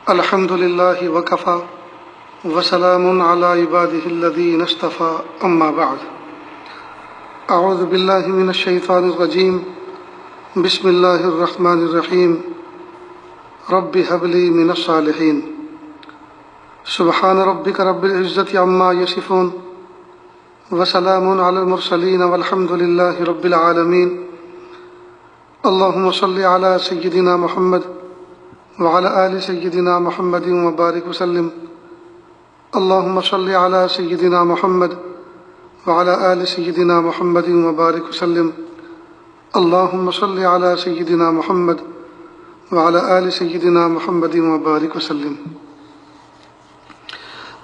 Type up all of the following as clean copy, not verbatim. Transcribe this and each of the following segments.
الحمد للہ وکفا وسلام علی عبادہ الذین اصطفى اما بعد اعوذ باللہ من الشیطان الرجیم بسم اللہ الرحمن الرحیم رب هب لی من الصالحین سبحان ربک رب العزة عما یصفون وسلام علی المرسلین والحمد للہ رب العالمین اللہم صل علی سیدنا محمد وعلى آل سيدنا محمد وبارك وسلم اللهم صل على سيدنا محمد وعلى آل سيدنا محمد وبارك وسلم اللهم صل على سيدنا محمد وعلى آل سيدنا محمد وبارك وسلم۔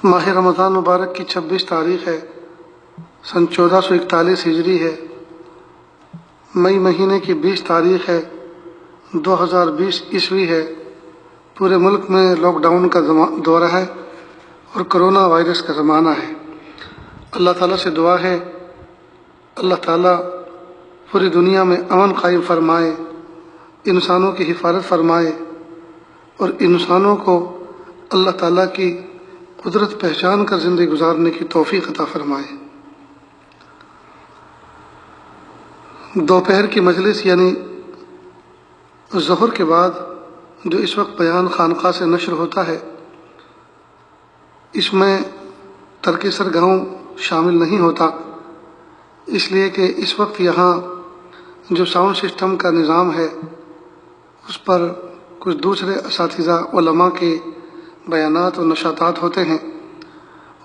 ماہ رمضان مبارک کی 26 تاریخ ہے، سن 1441 ہجری ہے، مئی مہینے کی 20 تاریخ ہے، 2020 عیسوی ہے۔ پورے ملک میں لاک ڈاؤن کا دورہ ہے اور کرونا وائرس کا زمانہ ہے۔ اللہ تعالیٰ سے دعا ہے اللہ تعالیٰ پوری دنیا میں امن قائم فرمائے، انسانوں کی حفاظت فرمائے اور انسانوں کو اللہ تعالیٰ کی قدرت پہچان کر زندگی گزارنے کی توفیق عطا فرمائے۔ دوپہر کی مجلس یعنی ظہر کے بعد جو اس وقت بیان خانقاہ سے نشر ہوتا ہے، اس میں ترک سرگاؤں شامل نہیں ہوتا، اس لیے کہ اس وقت یہاں جو ساؤنڈ سسٹم کا نظام ہے اس پر کچھ دوسرے اساتذہ علماء کے بیانات اور نشاطات ہوتے ہیں،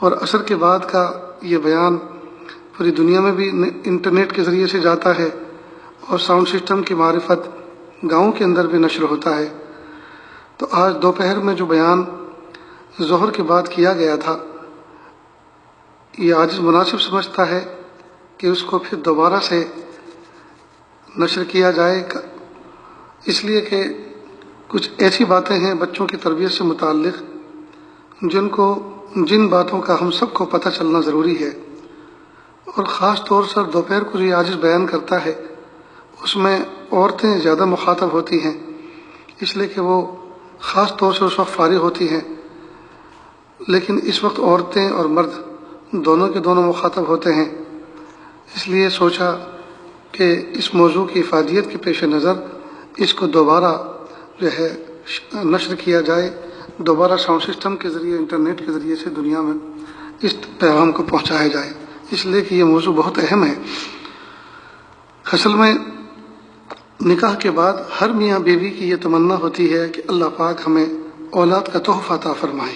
اور عصر کے بعد کا یہ بیان پوری دنیا میں بھی انٹرنیٹ کے ذریعے سے جاتا ہے اور ساؤنڈ سسٹم کی معرفت گاؤں کے اندر بھی نشر ہوتا ہے۔ تو آج دوپہر میں جو بیان ظہر کے بعد کیا گیا تھا، یہ عاجز مناسب سمجھتا ہے کہ اس کو پھر دوبارہ سے نشر کیا جائے، اس لیے کہ کچھ ایسی باتیں ہیں بچوں کی تربیت سے متعلق جن باتوں کا ہم سب کو پتہ چلنا ضروری ہے، اور خاص طور سے دوپہر کو جو یہ عاجز بیان کرتا ہے اس میں عورتیں زیادہ مخاطب ہوتی ہیں، اس لیے کہ وہ خاص طور سے اس وقت فارغ ہوتی ہیں، لیکن اس وقت عورتیں اور مرد دونوں کے دونوں مخاطب ہوتے ہیں، اس لیے سوچا کہ اس موضوع کی افادیت کے پیش نظر اس کو دوبارہ جو ہے نشر کیا جائے، دوبارہ ساؤنڈ سسٹم کے ذریعے انٹرنیٹ کے ذریعے سے دنیا میں اس پیغام کو پہنچایا جائے، اس لیے کہ یہ موضوع بہت اہم ہے۔ اصل میں نکاح کے بعد ہر میاں بیوی کی یہ تمنا ہوتی ہے کہ اللہ پاک ہمیں اولاد کا تحفہ عطا فرمائے،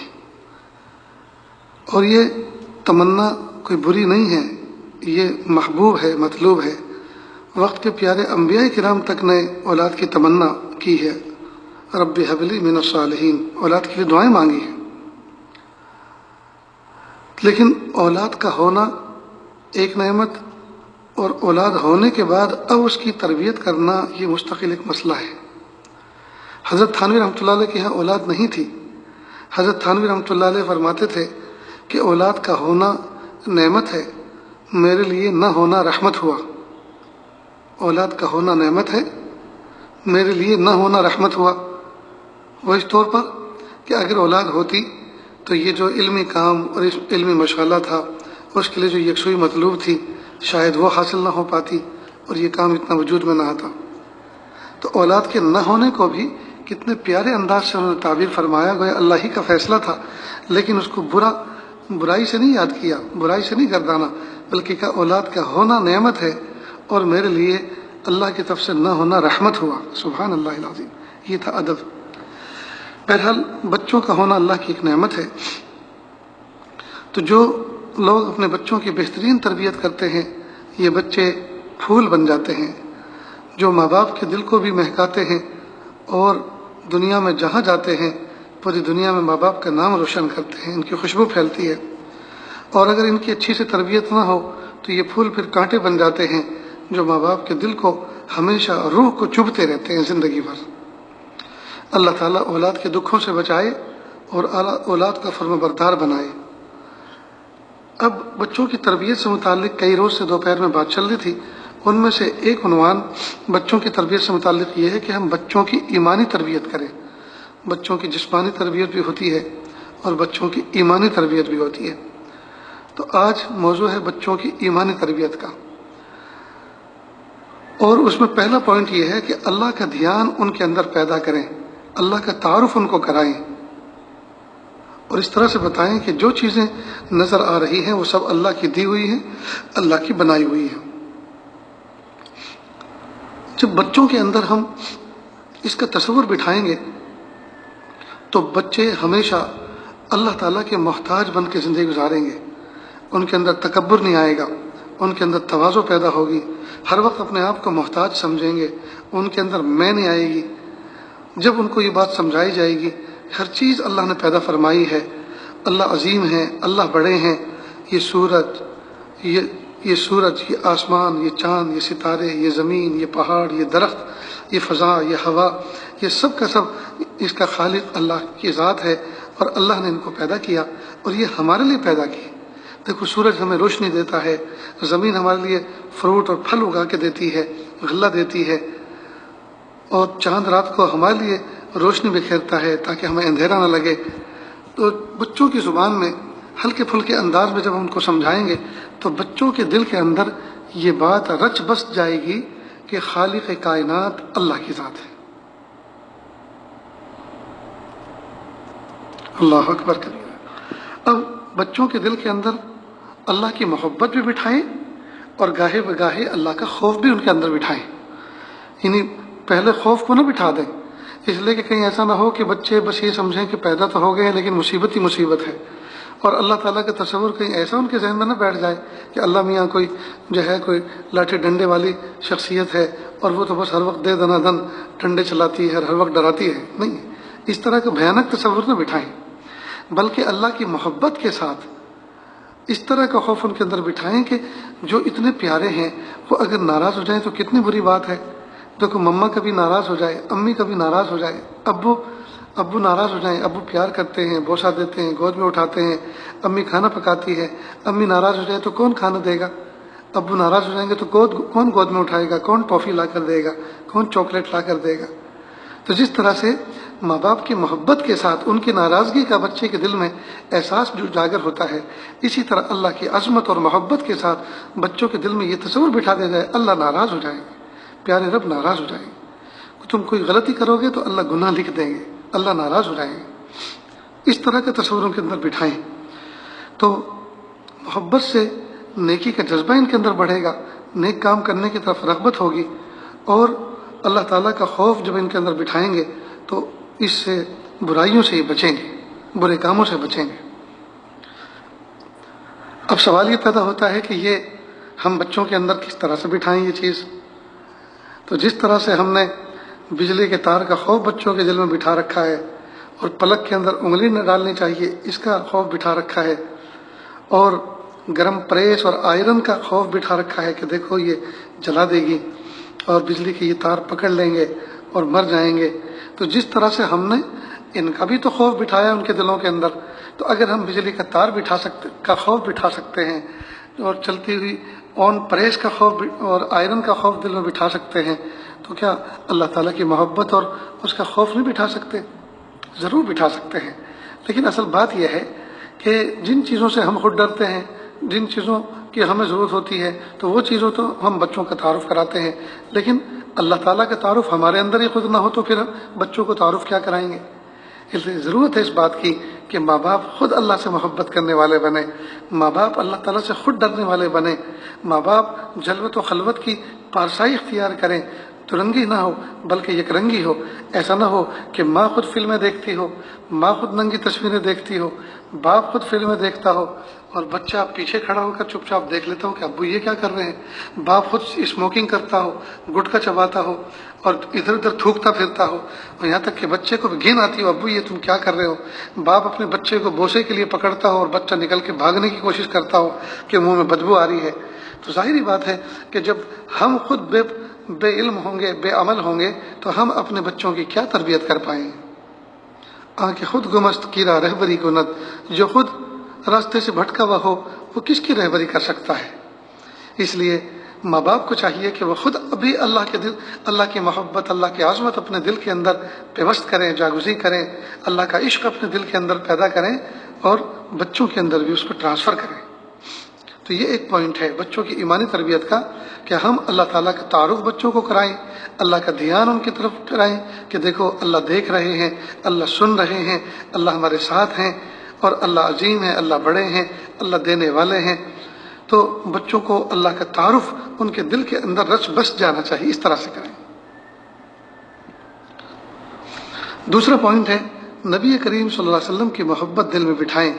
اور یہ تمنا کوئی بری نہیں ہے، یہ محبوب ہے، مطلوب ہے۔ وقت کے پیارے انبیاء کرام تک نے اولاد کی تمنا کی ہے، رب ہب لی من الصالحین، اولاد کے لیے دعائیں مانگی ہیں، لیکن اولاد کا ہونا ایک نعمت، اور اولاد ہونے کے بعد اب اس کی تربیت کرنا یہ مستقل ایک مسئلہ ہے۔ حضرت تھانوی رحمۃ اللہ علیہ کے یہاں اولاد نہیں تھی۔ حضرت تھانوی رحمۃ اللہ علیہ فرماتے تھے کہ اولاد کا ہونا نعمت ہے، میرے لیے نہ ہونا رحمت ہوا۔ اولاد کا ہونا نعمت ہے، میرے لیے نہ ہونا رحمت ہوا۔ وہ اس طور پر کہ اگر اولاد ہوتی تو یہ جو علمی کام اور اس علمی مشغلہ تھا، اس کے لیے جو یکسوئی مطلوب تھی، شاید وہ حاصل نہ ہو پاتی اور یہ کام اتنا وجود میں نہ آتا۔ تو اولاد کے نہ ہونے کو بھی کتنے پیارے انداز سے انہوں نے تعبیر فرمایا، گویا اللہ ہی کا فیصلہ تھا، لیکن اس کو برائی سے نہیں یاد کیا، برائی سے نہیں گردانا، بلکہ کہ اولاد کا ہونا نعمت ہے اور میرے لیے اللہ کی طرف سے نہ ہونا رحمت ہوا۔ سبحان اللہ العظیم، یہ تھا ادب۔ بہرحال بچوں کا ہونا اللہ کی ایک نعمت ہے، تو جو لوگ اپنے بچوں کی بہترین تربیت کرتے ہیں، یہ بچے پھول بن جاتے ہیں جو ماں باپ کے دل کو بھی مہکاتے ہیں، اور دنیا میں جہاں جاتے ہیں پوری دنیا میں ماں باپ کا نام روشن کرتے ہیں، ان کی خوشبو پھیلتی ہے۔ اور اگر ان کی اچھی سے تربیت نہ ہو تو یہ پھول پھر کانٹے بن جاتے ہیں جو ماں باپ کے دل کو ہمیشہ روح کو چبھتے رہتے ہیں زندگی بھر۔ اللہ تعالیٰ اولاد کے دکھوں سے بچائے اور اولاد کا فرما بردار بنائے۔ اب بچوں کی تربیت سے متعلق کئی روز سے دوپہر میں بات چل رہی تھی، ان میں سے ایک عنوان بچوں کی تربیت سے متعلق یہ ہے کہ ہم بچوں کی ایمانی تربیت کریں۔ بچوں کی جسمانی تربیت بھی ہوتی ہے اور بچوں کی ایمانی تربیت بھی ہوتی ہے۔ تو آج موضوع ہے بچوں کی ایمانی تربیت کا، اور اس میں پہلا پوائنٹ یہ ہے کہ اللہ کا دھیان ان کے اندر پیدا کریں، اللہ کا تعارف ان کو کرائیں، اور اس طرح سے بتائیں کہ جو چیزیں نظر آ رہی ہیں وہ سب اللہ کی دی ہوئی ہیں، اللہ کی بنائی ہوئی ہیں۔ جب بچوں کے اندر ہم اس کا تصور بٹھائیں گے تو بچے ہمیشہ اللہ تعالیٰ کے محتاج بن کے زندگی گزاریں گے، ان کے اندر تکبر نہیں آئے گا، ان کے اندر تواضع پیدا ہوگی، ہر وقت اپنے آپ کو محتاج سمجھیں گے، ان کے اندر میں نہیں آئے گی۔ جب ان کو یہ بات سمجھائی جائے گی ہر چیز اللہ نے پیدا فرمائی ہے، اللہ عظیم ہے، اللہ بڑے ہیں، یہ سورج، یہ آسمان، یہ چاند، یہ ستارے، یہ زمین، یہ پہاڑ، یہ درخت، یہ فضا، یہ ہوا، یہ سب کا سب اس کا خالق اللہ کی ذات ہے، اور اللہ نے ان کو پیدا کیا اور یہ ہمارے لیے پیدا کی۔ دیکھو سورج ہمیں روشنی دیتا ہے، زمین ہمارے لیے فروٹ اور پھل اگا کے دیتی ہے، غلہ دیتی ہے، اور چاند رات کو ہمارے لیے روشنی بکھیرتا ہے تاکہ ہمیں اندھیرا نہ لگے۔ تو بچوں کی زبان میں ہلکے پھلکے انداز میں جب ہم ان کو سمجھائیں گے تو بچوں کے دل کے اندر یہ بات رچ بس جائے گی کہ خالق کائنات اللہ کی ذات ہے۔ اللہ اکبر کبیرہ۔ اب بچوں کے دل کے اندر اللہ کی محبت بھی بٹھائیں اور گاہے بگاہے اللہ کا خوف بھی ان کے اندر بٹھائیں، یعنی پہلے خوف کو نہ بٹھا دیں، اس لیے کہ کہیں ایسا نہ ہو کہ بچے بس یہ سمجھیں کہ پیدا تو ہو گئے ہیں لیکن مصیبت ہی مصیبت ہے، اور اللہ تعالیٰ کا تصور کہیں ایسا ان کے ذہن میں نہ بیٹھ جائے کہ اللہ میاں کوئی کوئی لاٹھی ڈنڈے والی شخصیت ہے اور وہ تو بس ہر وقت دے دنا دن ڈنڈے چلاتی ہے، ہر وقت ڈراتی ہے۔ نہیں، اس طرح کا بھیانک تصور نہ بٹھائیں، بلکہ اللہ کی محبت کے ساتھ اس طرح کا خوف ان کے اندر بٹھائیں کہ جو اتنے پیارے ہیں وہ اگر ناراض ہو جائیں تو کتنی بری بات ہے۔ دیکھو مما کبھی ناراض ہو جائے، امی کبھی ناراض ہو جائے، ابو ناراض ہو جائیں، ابو پیار کرتے ہیں، بوسہ دیتے ہیں، گود میں اٹھاتے ہیں، امی کھانا پکاتی ہے، امی ناراض ہو جائے تو کون کھانا دے گا؟ ابو ناراض ہو جائیں گے تو کون گود میں اٹھائے گا؟ کون ٹافی لا کر دے گا؟ کون چاکلیٹ لا کر دے گا؟ تو جس طرح سے ماں باپ کی محبت کے ساتھ ان کی ناراضگی کا بچے کے دل میں احساس جو اجاگر ہوتا ہے، اسی طرح اللہ کی عظمت اور محبت کے ساتھ بچوں کے دل میں یہ تصور بٹھا دیا جائے اللہ ناراض ہو جائیں گے، پیارے رب ناراض ہو جائیں گے، تم کوئی غلطی کرو گے تو اللہ گناہ لکھ دیں گے، اللہ ناراض ہو جائیں گے۔ اس طرح کے تصوروں کے اندر بٹھائیں تو محبت سے نیکی کا جذبہ ان کے اندر بڑھے گا، نیک کام کرنے کی طرف رغبت ہوگی، اور اللہ تعالیٰ کا خوف جب ان کے اندر بٹھائیں گے تو اس سے برائیوں سے ہی بچیں گے، برے کاموں سے بچیں گے۔ اب سوال یہ پیدا ہوتا ہے کہ یہ ہم بچوں کے اندر کس طرح سے بٹھائیں یہ چیز؟ تو جس طرح سے ہم نے بجلی کے تار کا خوف بچوں کے دل میں بٹھا رکھا ہے اور پلک کے اندر انگلی نہ ڈالنی چاہیے اس کا خوف بٹھا رکھا ہے، اور گرم پریس اور آئرن کا خوف بٹھا رکھا ہے کہ دیکھو یہ جلا دے گی اور بجلی کے یہ تار پکڑ لیں گے اور مر جائیں گے، تو جس طرح سے ہم نے ان کا بھی تو خوف بٹھایا ان کے دلوں کے اندر، تو اگر ہم بجلی کا تار کا خوف بٹھا سکتے ہیں اور چلتی ہوئی آن پریس کا خوف اور آئرن کا خوف دل میں بٹھا سکتے ہیں، تو کیا اللہ تعالیٰ کی محبت اور اس کا خوف نہیں بٹھا سکتے؟ ضرور بٹھا سکتے ہیں۔ لیکن اصل بات یہ ہے کہ جن چیزوں سے ہم خود ڈرتے ہیں، جن چیزوں کی ہمیں ضرورت ہوتی ہے، تو وہ چیزوں تو ہم بچوں کا تعارف کراتے ہیں، لیکن اللہ تعالیٰ کا تعارف ہمارے اندر ہی خود نہ ہو تو پھر بچوں کو تعارف کیا کرائیں گے؟ اس لیے ضرورت ہے اس بات کی کہ ماں باپ خود اللہ سے محبت کرنے والے بنے، ماں باپ اللہ تعالیٰ سے خود ڈرنے والے بنے، ماں باپ جلوت و خلوت کی پارسائی اختیار کریں، ترنگی نہ ہو بلکہ یک رنگی ہو۔ ایسا نہ ہو کہ ماں خود فلمیں دیکھتی ہو، ماں خود ننگی تصویریں دیکھتی ہو، باپ خود فلمیں دیکھتا ہو اور بچہ پیچھے کھڑا ہو کر چپ چاپ دیکھ لیتا ہو کہ ابو یہ کیا کر رہے ہیں، باپ خود اسموکنگ کرتا ہو، گٹکا چباتا ہو اور ادھر ادھر تھوکتا پھرتا ہو، اور یہاں تک کہ بچے کو بھی گھن آتی ہو، ابو یہ تم کیا کر رہے ہو، باپ اپنے بچے کو بوسے کے لیے پکڑتا ہو اور بچہ نکل کے بھاگنے کی کوشش کرتا ہو کہ منہ میں بدبو آ رہی ہے، تو ظاہری بات ہے کہ جب ہم خود بے علم ہوں گے، بے عمل ہوں گے، تو ہم اپنے بچوں کی کیا تربیت کر پائیں گے؟ آنکھ خود گمست کیرا رہبری کند، جو خود راستے سے بھٹکا ہوا ہو وہ کس کی رہبری کر سکتا ہے؟ اس لیے ماں باپ کو چاہیے کہ وہ خود ابھی اللہ کی محبت، اللہ کی عظمت اپنے دل کے اندر پیوست کریں، جاگزی کریں، اللہ کا عشق اپنے دل کے اندر پیدا کریں اور بچوں کے اندر بھی اس کو ٹرانسفر کریں۔ تو یہ ایک پوائنٹ ہے بچوں کی ایمانی تربیت کا، کہ ہم اللہ تعالیٰ کا تعارف بچوں کو کرائیں، اللہ کا دھیان ان کی طرف کرائیں کہ دیکھو اللہ دیکھ رہے ہیں، اللہ سن رہے ہیں، اللہ ہمارے ساتھ ہیں، اور اللہ عظیم ہے، اللہ بڑے ہیں، اللہ دینے والے ہیں۔ تو بچوں کو اللہ کا تعارف ان کے دل کے اندر رچ بس جانا چاہیے، اس طرح سے کریں۔ دوسرا پوائنٹ ہے نبی کریم صلی اللہ علیہ وسلم کی محبت دل میں بٹھائیں۔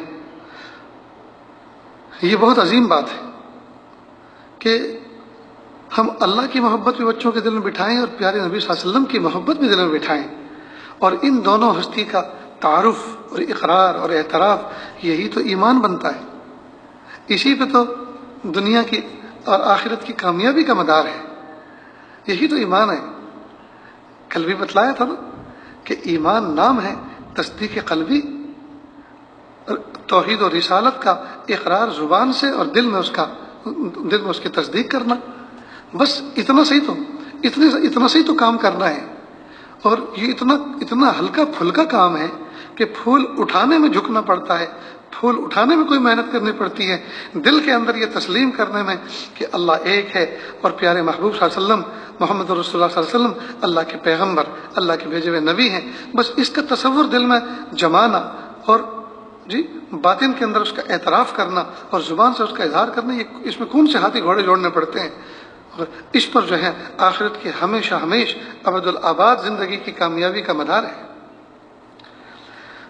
یہ بہت عظیم بات ہے کہ ہم اللہ کی محبت بھی بچوں کے دل میں بٹھائیں اور پیارے نبی صلی اللہ علیہ وسلم کی محبت بھی دل میں بٹھائیں، اور ان دونوں ہستی کا تعارف اور اقرار اور اعتراف، یہی تو ایمان بنتا ہے، اسی پہ تو دنیا کی اور آخرت کی کامیابی کا مدار ہے، یہی تو ایمان ہے۔ کل بھی بتلایا تھا نا کہ ایمان نام ہے، تصدیق قلبی، توحید و رسالت کا اقرار زبان سے اور دل میں اس کی تصدیق کرنا، بس اتنا صحیح تو کام کرنا ہے۔ اور یہ اتنا ہلکا پھلکا کام ہے کہ پھول اٹھانے میں جھکنا پڑتا ہے، پھول اٹھانے میں کوئی محنت کرنی پڑتی ہے، دل کے اندر یہ تسلیم کرنے میں کہ اللہ ایک ہے، اور پیارے محبوب صلی اللہ علیہ وسلم محمد رسول اللہ صلی اللہ علیہ وسلم اللہ کے پیغمبر، اللہ کے بھیجے ہوئے نبی ہیں، بس اس کا تصور دل میں جمانا اور باطن کے اندر اس کا اعتراف کرنا اور زبان سے اس کا اظہار کرنا، اس میں کون سے ہاتھی گھوڑے جوڑنے پڑتے ہیں، اور اس پر جو ہے آخرت کی ہمیشہ ابد الآباد زندگی کی کامیابی کا مدار ہے۔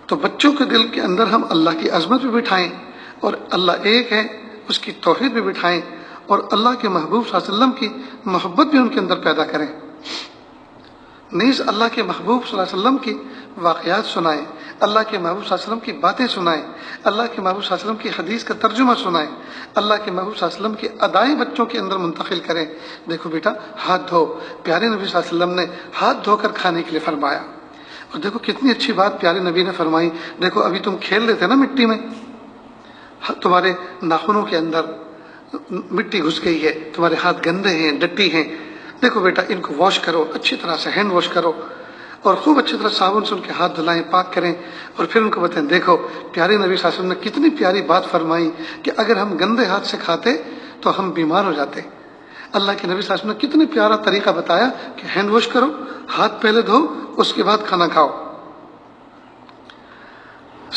تو بچوں کے دل کے اندر ہم اللہ کی عظمت بھی بٹھائیں، اور اللہ ایک ہے اس کی توحید بھی بٹھائیں، اور اللہ کے محبوب صلی اللہ علیہ وسلم کی محبت بھی ان کے اندر پیدا کریں۔ نیز اللہ کے محبوب صلی اللہ علیہ وسلم کی واقعات سنائیں، اللہ کے محبوب صلی اللہ علیہ وسلم کی باتیں سنائیں، اللہ کے محبوب صلی اللہ علیہ وسلم کی حدیث کا ترجمہ سنائیں، اللہ کے محبوب صلی اللہ علیہ وسلم کی ادائیں بچوں کے اندر منتقل کریں۔ دیکھو بیٹا ہاتھ دھو، پیارے نبی صلی اللہ علیہ وسلم نے ہاتھ دھو کر کھانے کے لیے فرمایا، اور دیکھو کتنی اچھی بات پیارے نبی نے فرمائی۔ دیکھو ابھی تم کھیل رہے تھے نا مٹی میں، تمہارے ناخنوں کے اندر مٹی گھس گئی ہے، تمہارے ہاتھ گندے ہیں، ڈٹی ہیں، دیکھو بیٹا ان کو واش کرو، اچھی طرح سے ہینڈ واش کرو، اور خوب اچھی طرح صابن سے ان کے ہاتھ دھلائیں، پاک کریں، اور پھر ان کو بتائیں دیکھو پیارے نبی صلی اللہ علیہ وسلم نے کتنی پیاری بات فرمائی کہ اگر ہم گندے ہاتھ سے کھاتے تو ہم بیمار ہو جاتے۔ اللہ کے نبی صلی اللہ علیہ وسلم نے کتنی پیارا طریقہ بتایا کہ ہینڈ واش کرو، ہاتھ پہلے دھو، اس کے بعد کھانا کھاؤ۔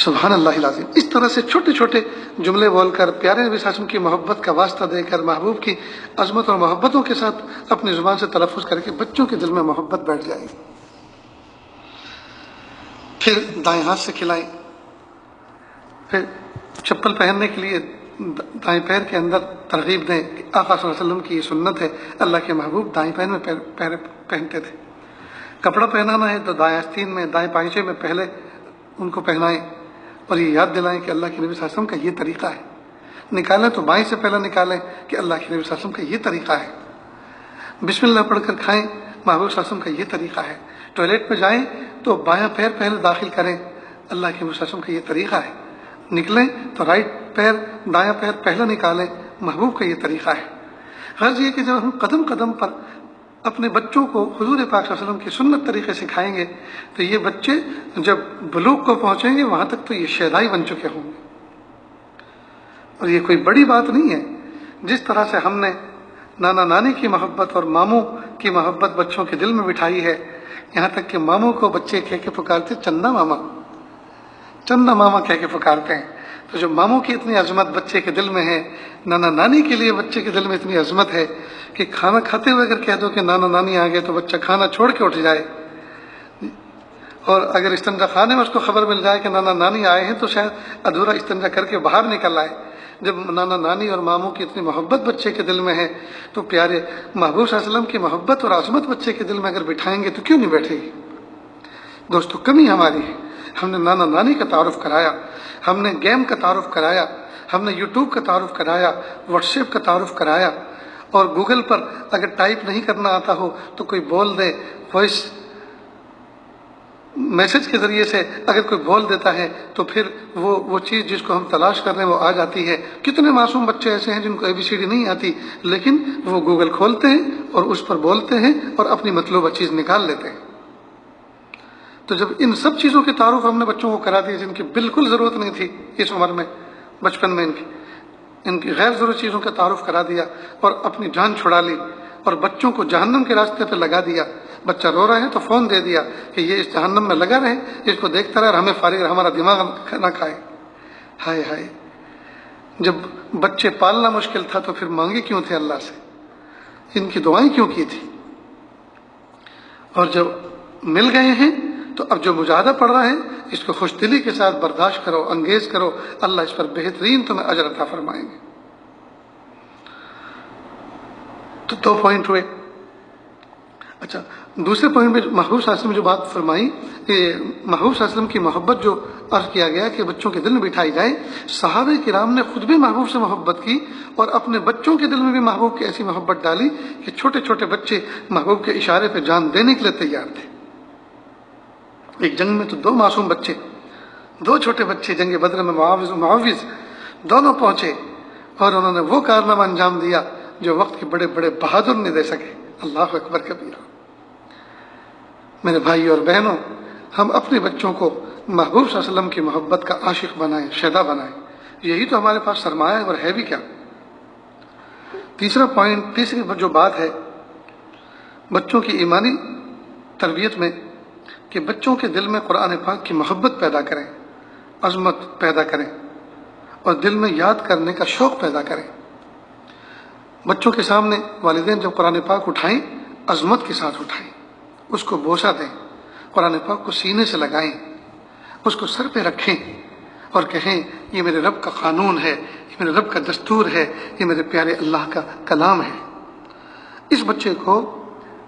سبحان اللہ العظیم۔ اس طرح سے چھوٹے چھوٹے جملے بول کر پیارے نبی صلی اللہ علیہ وسلم کی محبت کا واسطہ دے کر محبوب کی عظمت اور محبتوں کے ساتھ اپنی زبان سے تلفظ کر کے بچوں کے دل میں محبت بیٹھ جائے گی۔ پھر دائیں ہاتھ سے کھلائیں، پھر چپل پہننے کے لیے دائیں پیر کے اندر ترغیب دیں کہ آقا صلی اللہ علیہ وسلم کی یہ سنت ہے، اللہ کے محبوب دائیں پیر میں پہنتے تھے۔ کپڑا پہنانا ہے تو دائیں آستین میں، دائیں پائچے میں پہلے ان کو پہنائیں، اور یہ یاد دلائیں کہ اللہ کے نبی صلی اللہ علیہ وسلم کا یہ طریقہ ہے۔ نکالیں تو بائیں سے پہلے نکالیں کہ اللہ کے نبی صلی اللہ علیہ وسلم کا یہ طریقہ ہے۔ بسم اللہ پڑھ کر کھائیں، محبوب صلی اللہ علیہ وسلم کا یہ طریقہ ہے۔ ٹوائلٹ میں جائیں تو بایاں پیر پہلے داخل کریں، اللہ کے نبی صلی اللہ علیہ وسلم کا یہ طریقہ ہے۔ نکلیں تو رائٹ پیر دایاں پیر پہلے نکالیں، محبوب کا یہ طریقہ ہے۔ غرض یہ کہ جب ہم قدم قدم پر اپنے بچوں کو حضور پاک صلی اللہ علیہ وسلم کی سنت طریقے سکھائیں گے تو یہ بچے جب بلوغ کو پہنچیں گے وہاں تک تو یہ شیدائی بن چکے ہوں گے، اور یہ کوئی بڑی بات نہیں ہے۔ جس طرح سے ہم نے نانا نانی کی محبت اور ماموں کی محبت بچوں کے دل میں بٹھائی ہے، یہاں تک کہ ماموں کو بچے کہہ کے پکارتے چندا ماما، چندا ماما کہہ کے پکارتے ہیں۔ تو جو ماموں کی اتنی عظمت بچے کے دل میں ہے، نانا نانی کے لیے بچے کے دل میں اتنی عظمت ہے کہ کھانا کھاتے ہوئے اگر کہہ دو کہ نانا نانی آ گئے تو بچہ کھانا چھوڑ کے اٹھ جائے، اور اگر استنجا خانے میں اس کو خبر مل جائے کہ نانا نانی آئے ہیں تو شاید ادھورا استنجا کر کے باہر نکل آئے۔ جب نانا نانی اور ماموں کی اتنی محبت بچے کے دل میں ہے تو پیارے محبوب صلی اللہ علیہ وسلم کی محبت اور عظمت بچے کے دل میں اگر بٹھائیں گے تو کیوں نہیں بیٹھے گی؟ دوستو کمی ہماری ہے، ہم نے نانا نانی کا تعارف کرایا، ہم نے گیم کا تعارف کرایا، ہم نے یوٹیوب کا تعارف کرایا، واٹس ایپ کا تعارف کرایا، اور گوگل پر اگر ٹائپ نہیں کرنا آتا ہو تو کوئی بول دے وائس میسج کے ذریعے سے اگر کوئی بول دیتا ہے تو پھر وہ چیز جس کو ہم تلاش کر رہے ہیں وہ آ جاتی ہے۔ کتنے معصوم بچے ایسے ہیں جن کو ABCD نہیں آتی، لیکن وہ گوگل کھولتے ہیں اور اس پر بولتے ہیں اور اپنی مطلوبہ چیز نکال لیتے ہیں۔ تو جب ان سب چیزوں کے تعارف ہم نے بچوں کو کرا دیے جن کی بالکل ضرورت نہیں تھی اس عمر میں، بچپن میں ان کی غیر ضروری چیزوں کا تعارف کرا دیا اور اپنی جان چھڑا لی اور بچوں کو جہنم کے راستے پہ لگا دیا۔ بچہ رو رہا ہے تو فون دے دیا کہ یہ اس جہنم میں لگا رہے، اس کو دیکھتا رہے اور ہمیں فارغ ہمارا دماغ نہ کھائے۔ ہائے ہائے، جب بچے پالنا مشکل تھا تو پھر مانگے کیوں تھے اللہ سے، ان کی دعائیں کیوں کی تھی؟ اور جب مل گئے ہیں تو اب جو مجاہدہ پڑ رہا ہے اس کو خوش دلی کے ساتھ برداشت کرو، انگیز کرو، اللہ اس پر بہترین تمہیں اجر عطا فرمائیں گے۔ تو 2 پوائنٹ ہوئے۔ اچھا، دوسرے پوائنٹ میں محبوب صلی اللہ علیہ وسلم جو بات فرمائی، محبوب صلی اللہ علیہ وسلم کی محبت جو عرض کیا گیا کہ بچوں کے دل میں بٹھائی جائے، صحابہ کرام نے خود بھی محبوب سے محبت کی اور اپنے بچوں کے دل میں بھی محبوب کی ایسی محبت ڈالی کہ چھوٹے چھوٹے بچے محبوب کے اشارے پہ جان دینے کے لیے تیار تھے۔ ایک جنگ میں تو 2 معصوم بچے، 2 چھوٹے بچے جنگ بدر میں معاوض دونوں پہنچے اور انہوں نے وہ کارنامہ انجام دیا جو وقت کے بڑے بڑے بہادر نہیں دے سکے۔ اللہ اکبر کبیرہ۔ میرے بھائی اور بہنوں، ہم اپنے بچوں کو محبوب صلی اللہ علیہ وسلم کی محبت کا عاشق بنائیں، شیدا بنائیں، یہی تو ہمارے پاس سرمایہ ہے، اور ہے بھی کیا۔ تیسرا پوائنٹ، تیسری جو بات ہے بچوں کی ایمانی تربیت میں، کہ بچوں کے دل میں قرآن پاک کی محبت پیدا کریں، عظمت پیدا کریں اور دل میں یاد کرنے کا شوق پیدا کریں۔ بچوں کے سامنے والدین جب قرآن پاک اٹھائیں، عظمت کے ساتھ اٹھائیں، اس کو بوسہ دیں، قرآن پاک کو سینے سے لگائیں، اس کو سر پہ رکھیں اور کہیں یہ میرے رب کا قانون ہے، یہ میرے رب کا دستور ہے، یہ میرے پیارے اللہ کا کلام ہے۔ اس بچے کو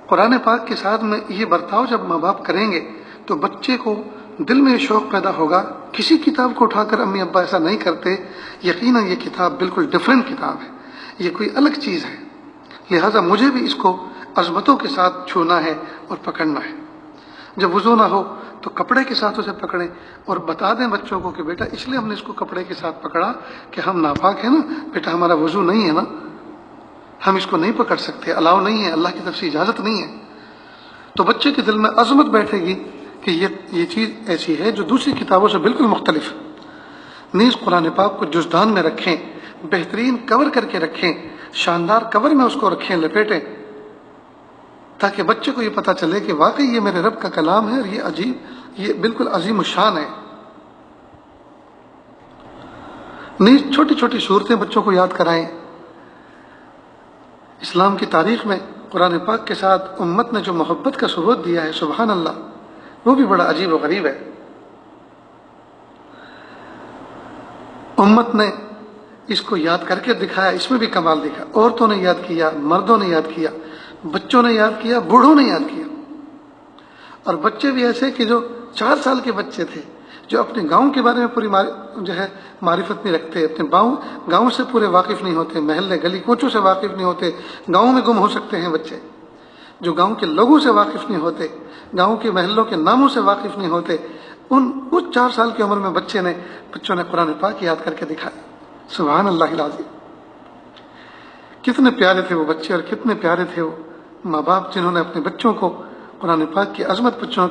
قرآن پاک کے ساتھ میں یہ برتاؤ جب ماں باپ کریں گے تو بچے کو دل میں یہ شوق پیدا ہوگا۔ کسی کتاب کو اٹھا کر امی ابا ایسا نہیں کرتے، یقیناً یہ کتاب بالکل ڈیفرنٹ کتاب ہے، یہ کوئی الگ چیز ہے، لہٰذا مجھے بھی اس کو عظمتوں کے ساتھ چھونا ہے اور پکڑنا ہے۔ جب وضو نہ ہو تو کپڑے کے ساتھ اسے پکڑیں اور بتا دیں بچوں کو کہ بیٹا اس لیے ہم نے اس کو کپڑے کے ساتھ پکڑا کہ ہم ناپاک ہیں نا بیٹا، ہمارا وضو نہیں ہے نا، ہم اس کو نہیں پکڑ سکتے، الاؤ نہیں ہے، اللہ کی طرف سے اجازت نہیں ہے۔ تو بچے کے دل میں عظمت بیٹھے گی کہ یہ چیز ایسی ہے جو دوسری کتابوں سے بالکل مختلف ہے۔ نیز قرآن پاک کو جزدان میں رکھیں، بہترین کور کر کے رکھیں، شاندار کور میں اس کو رکھیں، لپیٹیں، تاکہ بچے کو یہ پتہ چلے کہ واقعی یہ میرے رب کا کلام ہے اور یہ بالکل عظیم الشان ہے۔ نیز چھوٹی چھوٹی صورتیں بچوں کو یاد کرائیں۔ اسلام کی تاریخ میں قرآن پاک کے ساتھ امت نے جو محبت کا ثبوت دیا ہے، سبحان اللہ، وہ بھی بڑا عجیب و غریب ہے۔ امت نے اس کو یاد کر کے دکھایا، اس میں بھی کمال دکھا۔ عورتوں نے یاد کیا، مردوں نے یاد کیا، بچوں نے یاد کیا، بوڑھوں نے یاد کیا، اور بچے بھی ایسے کہ جو 4 سال کے بچے تھے، جو اپنے گاؤں کے بارے میں پوری معرفت نہیں رکھتے، اپنے گاؤں سے پورے واقف نہیں ہوتے، محلے گلی کوچوں سے واقف نہیں ہوتے، گاؤں میں گم ہو سکتے ہیں بچے، جو گاؤں کے لوگوں سے واقف نہیں ہوتے، گاؤں کے محلوں کے ناموں سے واقف نہیں ہوتے، اس 4 سال کی عمر میں بچوں نے قرآن پاک یاد کر کے دکھایا۔ سبحان اللہ العظیم، کتنے پیارے تھے وہ بچے اور کتنے پیارے تھے وہ ماں باپ جنہوں نے اپنے بچوں کو قرآن پاک کی عظمت بچوں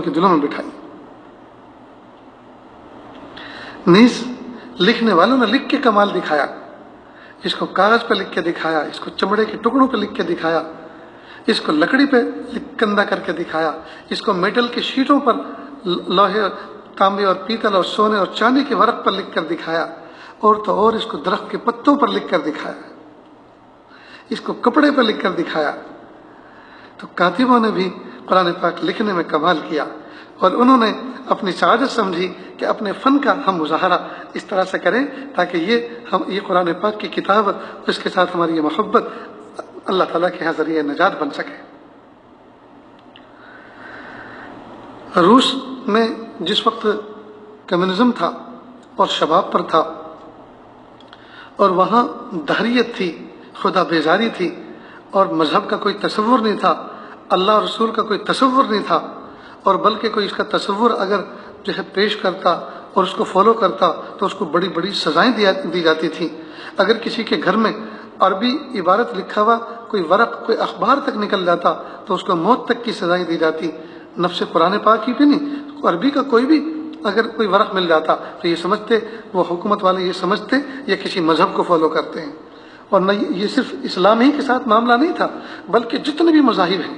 کے دلوں میں بٹھائی۔ نیز لکھنے والوں نے لکھ کے کمال دکھایا، اس کو کاغذ پہ لکھ کے دکھایا، اس کو چمڑے کے ٹکڑوں پہ لکھ کے دکھایا، اس کو لکڑی پہ کندہ کر کے دکھایا، اس کو میٹل کی شیٹوں پر لوہے، تانبے اور پیتل اور سونے اور چاندی کے ورق پر لکھ کر دکھایا، اور تو اور اس کو درخت کے پتوں پر لکھ کر دکھایا، اس کو کپڑے پر لکھ کر دکھایا۔ تو کاتبوں نے بھی قرآن پاک لکھنے میں کمال کیا، اور انہوں نے اپنی سعادت سمجھی کہ اپنے فن کا ہم مظاہرہ اس طرح سے کریں تاکہ یہ قرآن پاک کی کتاب اور اس کے ساتھ ہماری یہ محبت اللہ تعالیٰ کے یہاں ذریعہ نجات بن سکے۔ روس میں جس وقت کمیونزم تھا اور شباب پر تھا، اور وہاں دہریت تھی، خدا بیزاری تھی، اور مذہب کا کوئی تصور نہیں تھا، اللہ اور رسول کا کوئی تصور نہیں تھا، اور بلکہ کوئی اس کا تصور اگر جو ہے پیش کرتا اور اس کو فالو کرتا تو اس کو بڑی بڑی سزائیں دی جاتی تھیں۔ اگر کسی کے گھر میں عربی عبارت لکھا ہوا کوئی ورق کوئی اخبار تک نکل جاتا تو اس کو موت تک کی سزائیں دی جاتی۔ نفس قرآن پاک کی بھی نہیں، عربی کا کوئی بھی اگر کوئی ورق مل جاتا تو یہ سمجھتے وہ حکومت والے یہ سمجھتے یہ کسی مذہب کو فالو کرتے ہیں۔ اور نہ یہ صرف اسلام ہی کے ساتھ معاملہ نہیں تھا، بلکہ جتنے بھی مذاہب ہیں،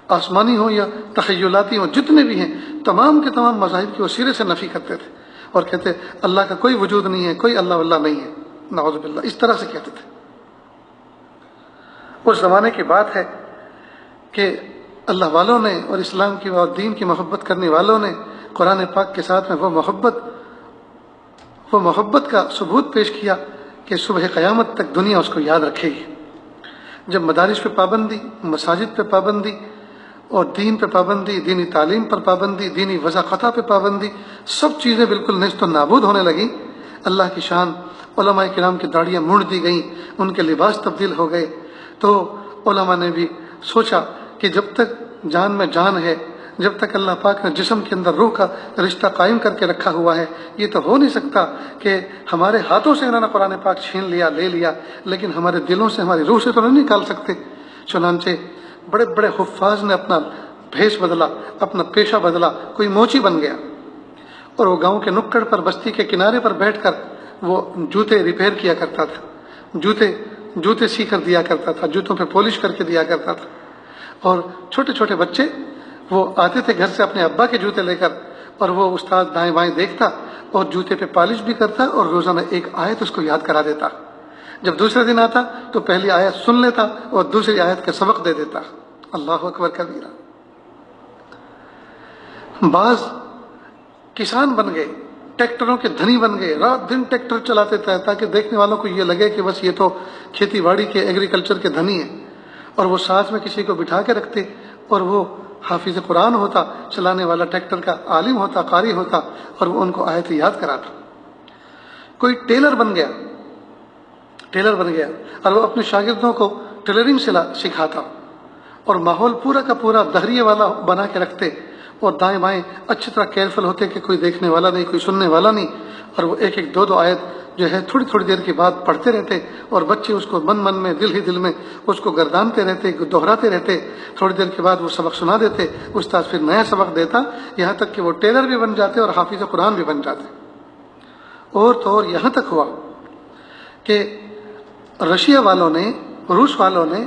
آسمانی ہوں یا تخیلاتی ہوں، جتنے بھی ہیں، تمام کے تمام مذاہب کی وہ سرے سے نفی کرتے تھے اور کہتے اللہ کا کوئی وجود نہیں ہے، کوئی اللہ واللہ نہیں ہے، نعوذ باللہ، اس طرح سے کہتے تھے۔ اس زمانے کی بات ہے کہ اللہ والوں نے اور اسلام کی اور دین کی محبت کرنے والوں نے قرآن پاک کے ساتھ میں وہ محبت کا ثبوت پیش کیا کہ صبح قیامت تک دنیا اس کو یاد رکھے گی۔ جب مدارس پہ پابندی، مساجد پہ پابندی اور دین پہ پابندی، دینی تعلیم پر پابندی، دینی وضاقتہ پہ پابندی، سب چیزیں بالکل نیست و نابود ہونے لگیں، اللہ کی شان، علماء کرام کی داڑیاں موڑ دی گئیں، ان کے لباس تبدیل ہو گئے، تو علماء نے بھی سوچا کہ جب تک جان میں جان ہے، جب تک اللہ پاک نے جسم کے اندر روح کا رشتہ قائم کر کے رکھا ہوا ہے، یہ تو ہو نہیں سکتا کہ ہمارے ہاتھوں سے انہوں نے قرآن پاک چھین لیا، لے لیا، لیکن ہمارے دلوں سے، ہماری روح سے تو نہیں نکال سکتے۔ چنانچہ بڑے بڑے حفاظ نے اپنا بھیس بدلا، اپنا پیشہ بدلا، کوئی موچی بن گیا اور وہ گاؤں کے نکڑ پر، بستی کے کنارے پر بیٹھ کر وہ جوتے ریپیئر کیا کرتا تھا، جوتے سی کر دیا کرتا تھا، جوتوں پہ پالش کر کے دیا کرتا تھا۔ اور چھوٹے چھوٹے بچے وہ آتے تھے گھر سے اپنے ابا کے جوتے لے کر، اور وہ استاد دائیں بائیں دیکھتا اور جوتے پہ پالش بھی کرتا اور روزانہ ایک آیت اس کو یاد کرا دیتا۔ جب دوسرے دن آتا تو پہلی آیت سن لیتا اور دوسری آیت کا سبق دے دیتا۔ اللہ اکبر کبیرہ۔ بعض کسان بن گئے، ٹریکٹروں کے دھنی بن گئے، رات دن ٹریکٹر چلاتے تھے تاکہ دیکھنے والوں کو یہ لگے کہ بس یہ تو کھیتی باڑی کے، ایگریکلچر کے دھنی ہیں، اور وہ ساتھ میں کسی کو بٹھا کے رکھتے اور وہ حافظ قرآن ہوتا، چلانے والا ٹریکٹر کا عالم ہوتا، قاری ہوتا، اور وہ ان کو آیت یاد کراتا۔ کوئی ٹیلر بن گیا اور وہ اپنے شاگردوں کو ٹیلرنگ سکھاتا، اور ماحول پورا کا پورا دہریے والا بنا کے رکھتے، اور دائیں بائیں اچھی طرح کیئرفل ہوتے کہ کوئی دیکھنے والا نہیں، کوئی سننے والا نہیں، اور وہ ایک ایک دو آیت جو ہے تھوڑی تھوڑی دیر کے بعد پڑھتے رہتے، اور بچے اس کو من میں، دل ہی دل میں اس کو گردانتے رہتے، دہراتے رہتے۔ تھوڑی دیر کے بعد وہ سبق سنا دیتے، استاد پھر نیا سبق دیتا، یہاں تک کہ وہ ٹیلر بھی بن جاتے اور حافظ قرآن بھی بن جاتے۔ اور تو اور یہاں تک ہوا کہ رشیا والوں نے، روس والوں نے،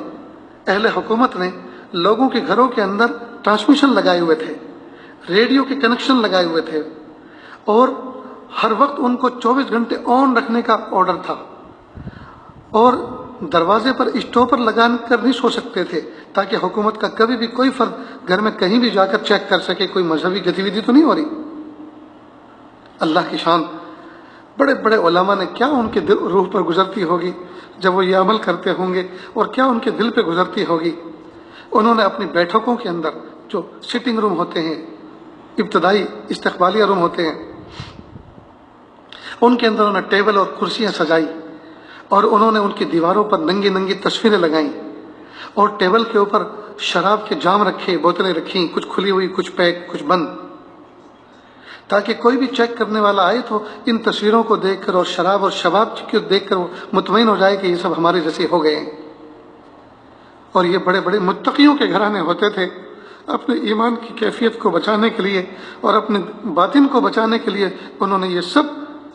اہل حکومت نے لوگوں کے گھروں کے اندر ٹرانسمیشن لگائے ہوئے تھے، ریڈیو کے کنیکشن لگائے ہوئے تھے، اور ہر وقت ان کو 24 گھنٹے آن رکھنے کا آرڈر تھا، اور دروازے پر اسٹاپر لگا کر نہیں سو سکتے تھے تاکہ حکومت کا کبھی بھی کوئی فرد گھر میں کہیں بھی جا کر چیک کر سکے کوئی مذہبی گتیویدھی تو نہیں ہو رہی۔ اللہ کی شان، بڑے بڑے علماء نے کیا ان کے روح پر گزرتی ہوگی جب وہ یہ عمل کرتے ہوں گے، اور کیا ان کے دل پہ گزرتی ہوگی۔ انہوں نے اپنی بیٹھکوں کے اندر جو سٹنگ روم ہوتے ہیں، ابتدائی استقبالیہ روم ہوتے ہیں، ان کے اندر انہوں نے ٹیبل اور کرسیاں سجائی، اور انہوں نے ان کی دیواروں پر ننگی ننگی تصویریں لگائیں، اور ٹیبل کے اوپر شراب کے جام رکھے، بوتلیں رکھیں، کچھ کھلی ہوئی، کچھ پیک، کچھ بند، تاکہ کوئی بھی چیک کرنے والا آئے تو ان تصویروں کو دیکھ کر اور شراب اور شباب کو دیکھ کر وہ مطمئن ہو جائے کہ یہ سب ہمارے جیسے ہو گئے ہیں۔ اور یہ بڑے بڑے متقیوں کے گھرانے ہوتے تھے۔ اپنے ایمان کی کیفیت کو بچانے کے لیے اور اپنے باطن کو بچانے کے لیے انہوں نے یہ سب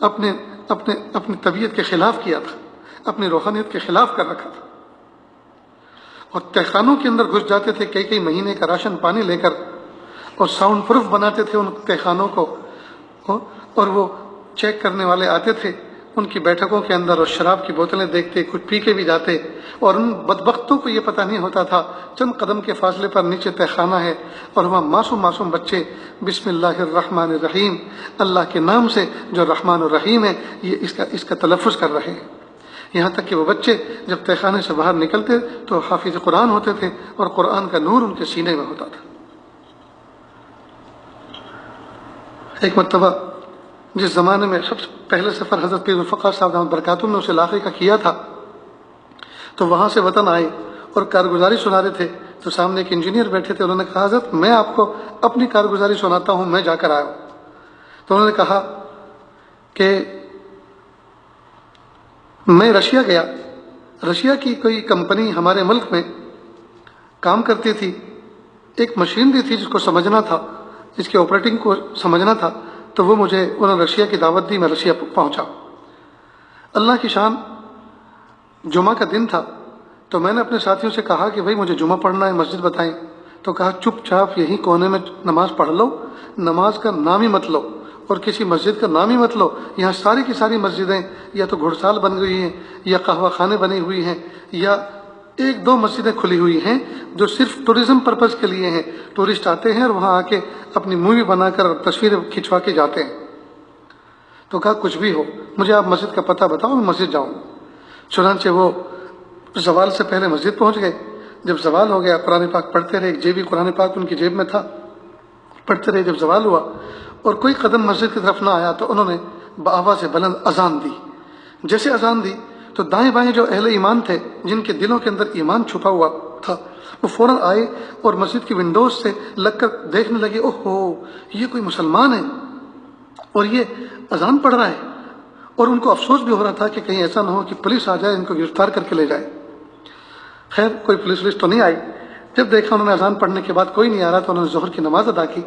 اپنی طبیعت کے خلاف کیا تھا، اپنی روحانیت کے خلاف کر رکھا تھا، اور تہخانوں کے اندر گھس جاتے تھے کئی مہینے کا راشن پانی لے کر، اور ساؤنڈ پروف بناتے تھے ان تہخانوں کو، اور وہ چیک کرنے والے آتے تھے ان کی بیٹھکوں کے اندر اور شراب کی بوتلیں دیکھتے، کچھ پی کے بھی جاتے، اور ان بدبختوں کو یہ پتہ نہیں ہوتا تھا چند قدم کے فاصلے پر نیچے تہخانہ ہے، اور وہاں معصوم بچے بسم اللہ الرحمن الرحیم، اللہ کے نام سے جو رحمان الرحیم ہے، یہ اس کا تلفظ کر رہے ہیں۔ یہاں تک کہ وہ بچے جب تہخانے سے باہر نکلتے تو حافظ قرآن ہوتے تھے، اور قرآن کا نور ان کے سینے میں ہوتا تھا۔ ایک مرتبہ جس زمانے میں سب سے پہلے سفر حضرت پیر الفقار صاحب دامت برکاتہم نے اس علاقے کا کیا تھا، تو وہاں سے وطن آئے اور کارگزاری سنا رہے تھے، تو سامنے ایک انجینئر بیٹھے تھے، انہوں نے کہا حضرت میں آپ کو اپنی کارگزاری سناتا ہوں، میں جا کر آیا ہوں۔ تو انہوں نے کہا کہ میں رشیا گیا، رشیا کی کوئی کمپنی ہمارے ملک میں کام کرتی تھی، ایک مشین دی تھی جس کو سمجھنا تھا، جس کے آپریٹنگ کو سمجھنا تھا، تو وہ مجھے انہوں نے رشیا کی دعوت دی، میں رشیا پہنچا۔ اللہ کی شان، جمعہ کا دن تھا، تو میں نے اپنے ساتھیوں سے کہا کہ بھائی مجھے جمعہ پڑھنا ہے، مسجد بتائیں۔ تو کہا چپ چاپ یہی کونے میں نماز پڑھ لو، نماز کا نام ہی مت لو اور کسی مسجد کا نام ہی مت لو، یہاں ساری کی ساری مسجدیں یا تو گھڑ سال بن گئی ہیں یا قہوہ خانے بنی ہوئی ہیں یا ایک دو مسجدیں کھلی ہوئی ہیں جو صرف ٹورزم پرپز کے لیے ہیں، ٹورسٹ آتے ہیں اور وہاں آ کے اپنی مووی بنا کر تصویریں کھنچوا کے جاتے ہیں۔ تو کہا کچھ بھی ہو، مجھے آپ مسجد کا پتہ بتاؤ، میں مسجد جاؤں۔ چنانچہ وہ زوال سے پہلے مسجد پہنچ گئے۔ جب زوال ہو گیا قرآن پاک پڑھتے رہے، ایک جیبی قرآن پاک ان کی جیب میں تھا، پڑھتے رہے۔ جب زوال ہوا اور کوئی قدم مسجد کی طرف نہ آیا تو انہوں نے بآواز بلند اذان دی۔ جیسے اذان دی تو دائیں بائیں جو اہل ایمان تھے، جن کے دلوں کے اندر ایمان چھپا ہوا تھا، وہ فوراً آئے اور مسجد کی ونڈوز سے لگ کر دیکھنے لگے، اوہو یہ کوئی مسلمان ہے اور یہ اذان پڑھ رہا ہے۔ اور ان کو افسوس بھی ہو رہا تھا کہ کہیں ایسا نہ ہو کہ پولیس آ جائے ان کو گرفتار کر کے لے جائے۔ خیر کوئی پولیس تو نہیں آئی۔ جب دیکھا انہوں نے اذان پڑھنے کے بعد کوئی نہیں آ رہا تو انہوں نے ظہر کی نماز ادا کی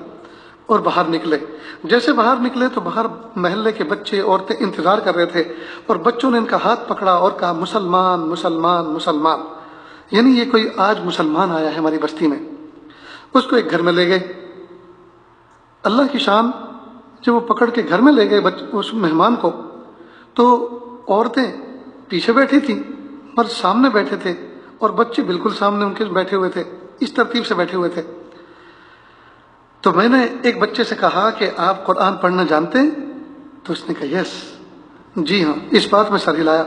اور باہر نکلے۔ جیسے باہر نکلے تو باہر محلے کے بچے عورتیں انتظار کر رہے تھے اور بچوں نے ان کا ہاتھ پکڑا اور کہا مسلمان مسلمان مسلمان، یعنی یہ کوئی آج مسلمان آیا ہے ہماری بستی میں۔ اس کو ایک گھر میں لے گئے۔ اللہ کی شان، جب وہ پکڑ کے گھر میں لے گئے اس مہمان کو، تو عورتیں پیچھے بیٹھی تھیں، مرد سامنے بیٹھے تھے اور بچے بالکل سامنے ان کے بیٹھے ہوئے تھے، اس ترتیب سے بیٹھے ہوئے تھے۔ تو میں نے ایک بچے سے کہا کہ آپ قرآن پڑھنا جانتے ہیں؟ تو اس نے کہا یس، جی ہاں، اس بات میں سر ہلایا۔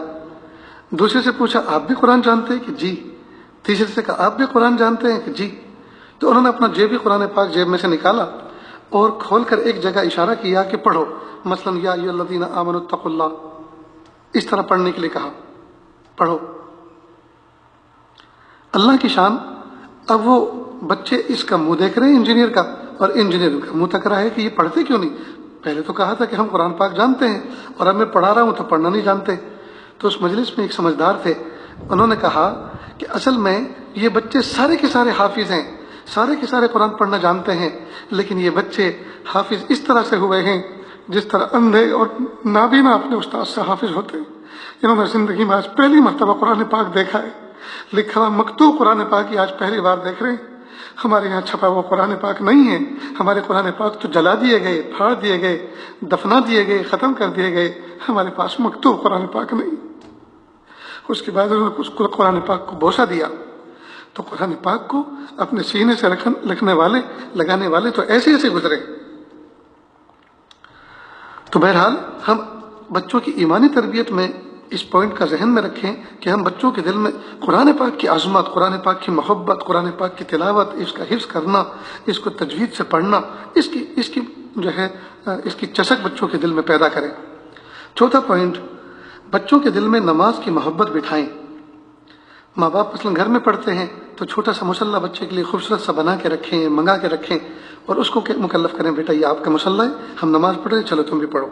دوسرے سے پوچھا آپ بھی قرآن جانتے ہیں؟ کہ جی۔ تیسرے سے کہا آپ بھی قرآن جانتے ہیں؟ کہ جی۔ تو انہوں نے اپنا جیبی قرآن پاک جیب میں سے نکالا اور کھول کر ایک جگہ اشارہ کیا کہ پڑھو، مثلا یا ایھا الذین آمنوا اتقوا اللہ، اس طرح پڑھنے کے لیے کہا، پڑھو۔ اللہ کی شان، اب وہ بچے اس کا منہ دیکھ رہے ہیں انجینئر کا، اور انجینئر کا منہ تک رہا ہے کہ یہ پڑھتے کیوں نہیں؟ پہلے تو کہا تھا کہ ہم قرآن پاک جانتے ہیں اور اب میں پڑھا رہا ہوں تو پڑھنا نہیں جانتے۔ تو اس مجلس میں ایک سمجھدار تھے، انہوں نے کہا کہ اصل میں یہ بچے سارے کے سارے حافظ ہیں، سارے کے سارے قرآن پڑھنا جانتے ہیں، لیکن یہ بچے حافظ اس طرح سے ہوئے ہیں جس طرح اندھے اور نابینا اپنے استاد سے حافظ ہوتے ہیں۔ انہوں نے زندگی میں آج پہلی مرتبہ قرآن پاک دیکھا ہے، لکھا ہوا مکتوب قرآن پاک ہی آج پہلی بار دیکھ رہے ہیں۔ ہمارے یہاں چھپا ہوا قرآن پاک نہیں ہے، ہمارے قرآن پاک تو جلا دیے گئے، پھاڑ دیے گئے، دفنا دیے گئے، ختم کر دیے گئے، ہمارے پاس مکتوب قرآن پاک نہیں۔ اس کے بعد انہوں نے اس قرآن پاک کو بوسہ دیا۔ تو قرآن پاک کو اپنے سینے سے لکھنے والے، لگانے والے تو ایسے ایسے گزرے۔ تو بہرحال ہم بچوں کی ایمانی تربیت میں اس پوائنٹ کا ذہن میں رکھیں کہ ہم بچوں کے دل میں قرآن پاک کی عظمت، قرآن پاک کی محبت، قرآن پاک کی تلاوت، اس کا حفظ کرنا، اس کو تجوید سے پڑھنا، اس کی جو ہے اس کی چسک بچوں کے دل میں پیدا کریں۔ چوتھا پوائنٹ، بچوں کے دل میں نماز کی محبت بٹھائیں۔ ماں باپ مثلا گھر میں پڑھتے ہیں تو چھوٹا سا مصلی بچے کے لیے خوبصورت سا بنا کے رکھیں، منگا کے رکھیں اور اس کو مکلف کریں، بیٹا یہ آپ کا مصلی ہے، ہم نماز پڑھ رہے ہیں، چلو تم بھی پڑھو۔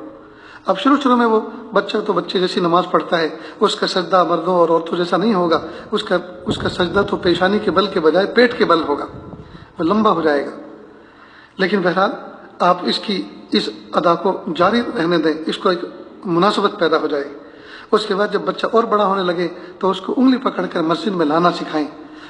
اب شروع میں وہ بچہ تو بچے جیسی نماز پڑھتا ہے، اس کا سجدہ مردوں اور عورتوں جیسا نہیں ہوگا، اس کا سجدہ تو پیشانی کے بل کے بجائے پیٹ کے بل ہوگا، وہ لمبا ہو جائے گا۔ لیکن بہرحال آپ اس ادا کو جاری رہنے دیں، اس کو ایک مناسبت پیدا ہو جائے گی۔ اس کے بعد جب بچہ اور بڑا ہونے لگے تو اس کو انگلی پکڑ کر مسجد میں لانا سکھائیں،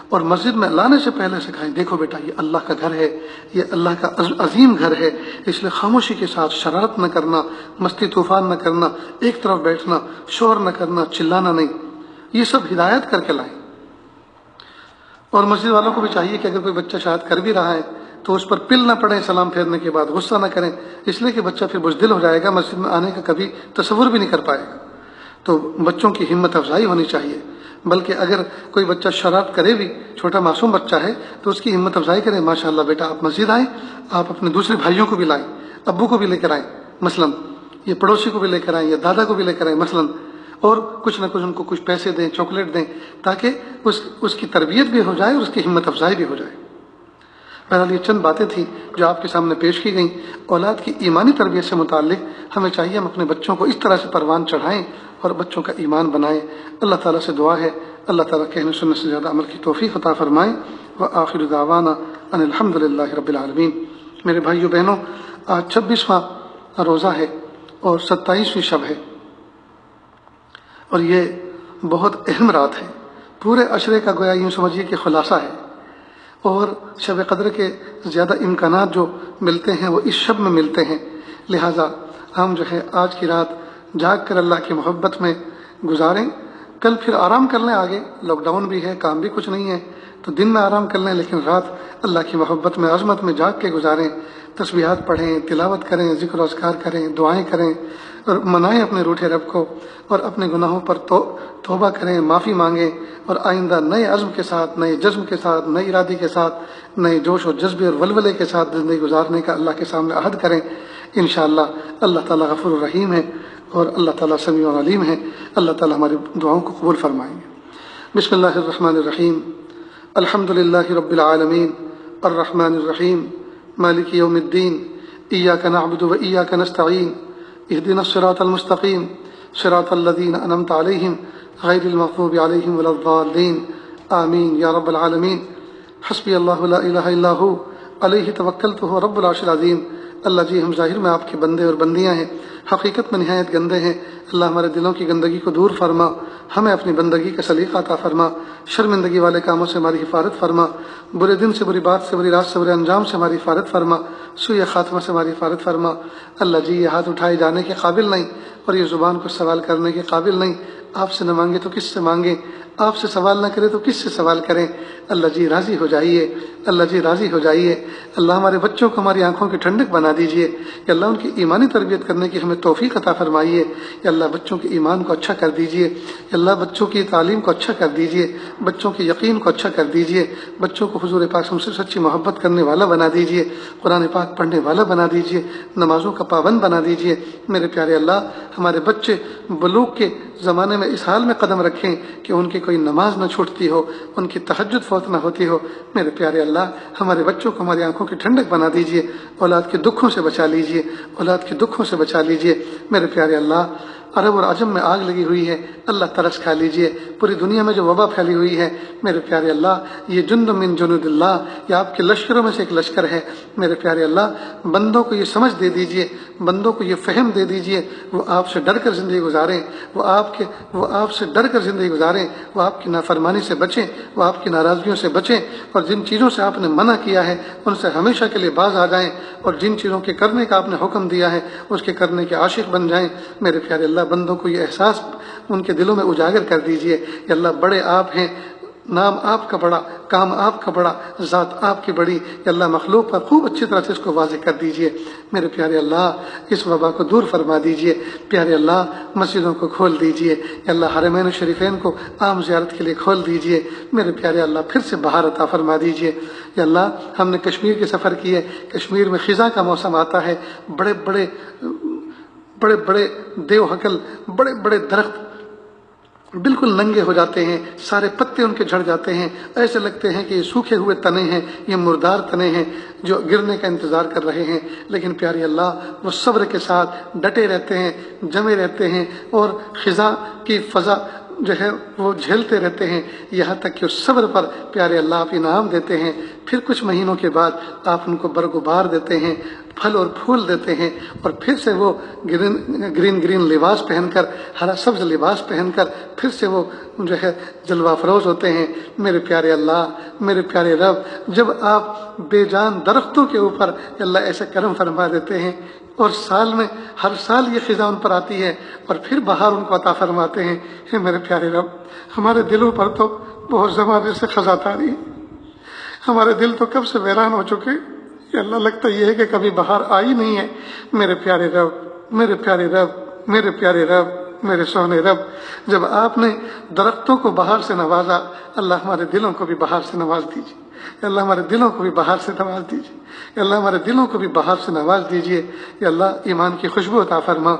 اور مسجد میں لانے سے پہلے سکھائیں، دیکھو بیٹا یہ اللہ کا گھر ہے، یہ اللہ کا عظیم گھر ہے، اس لیے خاموشی کے ساتھ شرارت نہ کرنا، مستی طوفان نہ کرنا، ایک طرف بیٹھنا، شور نہ کرنا، چلانا نہیں، یہ سب ہدایت کر کے لائیں۔ اور مسجد والوں کو بھی چاہیے کہ اگر کوئی بچہ شاید کر بھی رہا ہے تو اس پر پل نہ پڑیں سلام پھیرنے کے بعد، غصہ نہ کریں، اس لیے کہ بچہ پھر بزدل ہو جائے گا، مسجد میں آنے کا کبھی تصور بھی نہیں کر پائے گا۔ تو بچوں کی ہمت افزائی ہونی چاہیے، بلکہ اگر کوئی بچہ شرارت کرے بھی، چھوٹا معصوم بچہ ہے، تو اس کی ہمت افزائی کریں، ماشاءاللہ بیٹا آپ مسجد آئیں، آپ اپنے دوسرے بھائیوں کو بھی لائیں، ابو کو بھی لے کر آئیں، مثلا یہ پڑوسی کو بھی لے کر آئیں یا دادا کو بھی لے کر آئیں مثلا، اور کچھ نہ کچھ ان کو کچھ پیسے دیں، چاکلیٹ دیں، تاکہ اس کی تربیت بھی ہو جائے اور اس کی ہمت افزائی بھی ہو جائے۔ بہرحال یہ چند باتیں تھیں جو آپ کے سامنے پیش کی گئیں۔ اولاد کی ایمانی تربیت سے متعلق ہمیں چاہیے ہم اپنے بچوں کو اس طرح سے پروان چڑھائیں اور بچوں کا ایمان بنائیں۔ اللہ تعالیٰ سے دعا ہے اللہ تعالیٰ کہنے سننے سے زیادہ عمل کی توفیق عطا فرمائیں۔ وآخر دعوانا ان الحمد للہ رب العالمین۔ میرے بھائیو بہنوں، آج 26واں روزہ ہے اور 27ویں شب ہے، اور یہ بہت اہم رات ہے، پورے عشرے کا گویا یوں سمجھیے کہ خلاصہ ہے، اور شب قدر کے زیادہ امکانات جو ملتے ہیں وہ اس شب میں ملتے ہیں۔ لہٰذا ہم جو ہے آج کی رات جاگ کر اللہ کی محبت میں گزاریں، کل پھر آرام کر لیں، آگے لاک ڈاؤن بھی ہے، کام بھی کچھ نہیں ہے تو دن میں آرام کر لیں، لیکن رات اللہ کی محبت میں عظمت میں جاگ کے گزاریں، تسبیحات پڑھیں، تلاوت کریں، ذکر و اذکار کریں، دعائیں کریں، اور منائیں اپنے روٹھے رب کو، اور اپنے گناہوں پر توبہ کریں، معافی مانگیں، اور آئندہ نئے عزم کے ساتھ، نئے جذم کے ساتھ، نئی ارادی کے ساتھ، نئے جوش و جذبے اور ولولے کے ساتھ زندگی گزارنے کا اللہ کے سامنے عہد کریں۔ انشاءاللہ اللہ تعالیٰ غفور الرحیم ہے اور اللہ تعالیٰ سمیع و علیم ہے، اللہ تعالیٰ ہماری دعاؤں کو قبول فرمائیں گے۔ بسم اللہ الرحمن الرحیم، الحمد للہ رب العالمین، الرحمن الرحیم، مالک یوم الدین، ایاک نعبد و ایاک نستعین، اہدنا الصراط المستقیم، صراط الذین انعمت علیہم غیر المغضوب علیہم ولا الضالین، آمین یا رب العالمین۔ حسبی اللہ لا الہ الا ہو علیہ توکلت ہو رب العرش العظیم۔ اللہ جی ہم ظاہر میں آپ کے بندے اور بندیاں ہیں، حقیقت میں نہایت گندے ہیں، اللہ ہمارے دلوں کی گندگی کو دور فرما، ہمیں اپنی بندگی کا سلیقہ عطا فرما، شرمندگی والے کاموں سے ہماری حفاظت فرما، برے دن سے، بری بات سے، بری رات سے، برے انجام سے ہماری حفاظت فرما، سوء خاتمہ سے ہماری حفاظت فرما۔ اللہ جی یہ ہاتھ اٹھائے جانے کے قابل نہیں اور یہ زبان کو سوال کرنے کے قابل نہیں، آپ سے نہ مانگے تو کس سے مانگیں، آپ سے سوال نہ کرے تو کس سے سوال کریں۔ اللہ جی راضی ہو جائیے، اللہ جی راضی ہو جائیے، اللہ ہمارے بچوں کو ہماری آنکھوں کی ٹھنڈک بنا دیجیے، یا اللہ ان کی ایمانی تربیت کرنے کی ہمیں توفیق عطا فرمائیے، یا اللہ بچوں کے ایمان کو اچھا کر دیجیے، یا اللہ بچوں کی تعلیم کو اچھا کر دیجیے، بچوں کے یقین کو اچھا کر دیجیے، بچوں کو حضور پاک صلی اللہ علیہ وسلم سے سچی محبت کرنے والا بنا دیجیے، قرآن پاک پڑھنے والا بنا دیجیے، نمازوں کا پابند بنا دیجیے۔ میرے پیارے اللہ ہمارے بچے بلوغ کے زمانے میں اس حال میں قدم رکھیں کہ ان کی کوئی نماز نہ چھوٹتی ہو، ان کی تہجد فوت نہ ہوتی ہو۔ میرے پیارے اللہ ہمارے بچوں کو ہماری آنکھوں کی ٹھنڈک بنا دیجیے، اولاد کے دکھوں سے بچا لیجیے، اولاد کے دکھوں سے بچا لیجیے۔ میرے پیارے اللہ عرب اور عجم میں آگ لگی ہوئی ہے، اللہ ترس کھا لیجیے۔ پوری دنیا میں جو وبا پھیلی ہوئی ہے، میرے پیارے اللہ یہ جند من جنود اللہ، یہ آپ کے لشکروں میں سے ایک لشکر ہے۔ میرے پیارے اللہ بندوں کو یہ سمجھ دے دیجیے، بندوں کو یہ فہم دے دیجیے، وہ آپ سے ڈر کر زندگی گزاریں، وہ آپ سے ڈر کر زندگی گزاریں، وہ آپ کی نافرمانی سے بچیں، وہ آپ کی ناراضگیوں سے بچیں، اور جن چیزوں سے آپ نے منع کیا ہے ان سے ہمیشہ کے لیے باز آ جائیں، اور جن چیزوں کے کرنے کا آپ نے حکم دیا ہے اس کے کرنے کے عاشق بن جائیں۔ میرے پیارے اللہ بندوں کو یہ احساس ان کے دلوں میں اجاگر کر دیجیے کہ اللہ بڑے آپ ہیں، نام آپ کا بڑا، کام آپ کا بڑا، ذات آپ کی بڑی، کہ اللہ مخلوق پر خوب اچھی طرح سے اس کو واضح کر دیجئے۔ میرے پیارے اللہ اس وبا کو دور فرما دیجئے، پیارے اللہ مسجدوں کو کھول دیجئے، کہ اللہ حرمین و شریفین کو عام زیارت کے لیے کھول دیجئے۔ میرے پیارے اللہ پھر سے بہار عطا فرما دیجئے۔ یا اللہ ہم نے کشمیر کے سفر کیے، کشمیر میں خزاں کا موسم آتا ہے، بڑے بڑے دیو حقل، بڑے بڑے درخت بالکل ننگے ہو جاتے ہیں، سارے پتے ان کے جھڑ جاتے ہیں، ایسے لگتے ہیں کہ یہ سوکھے ہوئے تنے ہیں، یہ مردار تنے ہیں جو گرنے کا انتظار کر رہے ہیں، لیکن پیارے اللہ وہ صبر کے ساتھ ڈٹے رہتے ہیں، جمے رہتے ہیں، اور خزاں کی فضا جو ہے وہ جھیلتے رہتے ہیں، یہاں تک کہ اس صبر پر پیارے اللہ آپ انعام دیتے ہیں۔ پھر کچھ مہینوں کے بعد آپ ان کو برگ و بار دیتے ہیں، پھل اور پھول دیتے ہیں، اور پھر سے وہ گرین لباس پہن کر، ہرا سبز لباس پہن کر پھر سے وہ جو ہے جلوہ افروز ہوتے ہیں۔ میرے پیارے اللہ، میرے پیارے رب، جب آپ بے جان درختوں کے اوپر اللہ ایسا کرم فرما دیتے ہیں، اور سال میں ہر سال یہ خزاں ان پر آتی ہے اور پھر بہار ان کو عطا فرماتے ہیں، میرے پیارے رب ہمارے دلوں پر تو بہت زمانے سے خزاں آ رہی ہے، ہمارے دل تو کب سے ویران ہو چکے کہ اللہ لگتا یہ ہے کہ کبھی بہار آئی نہیں ہے۔ میرے پیارے رب، میرے پیارے رب، میرے پیارے رب، میرے سونے رب، جب آپ نے درختوں کو بہار سے نوازا، اللہ ہمارے دلوں کو بھی بہار سے نواز دیجیے، اللہ ہمارے دلوں کو بھی بہار سے نواز دیجیے، اللہ ہمارے دلوں کو بھی بہار سے نواز دیجیے، یا اللہ ایمان کی خوشبو عطا فرما۔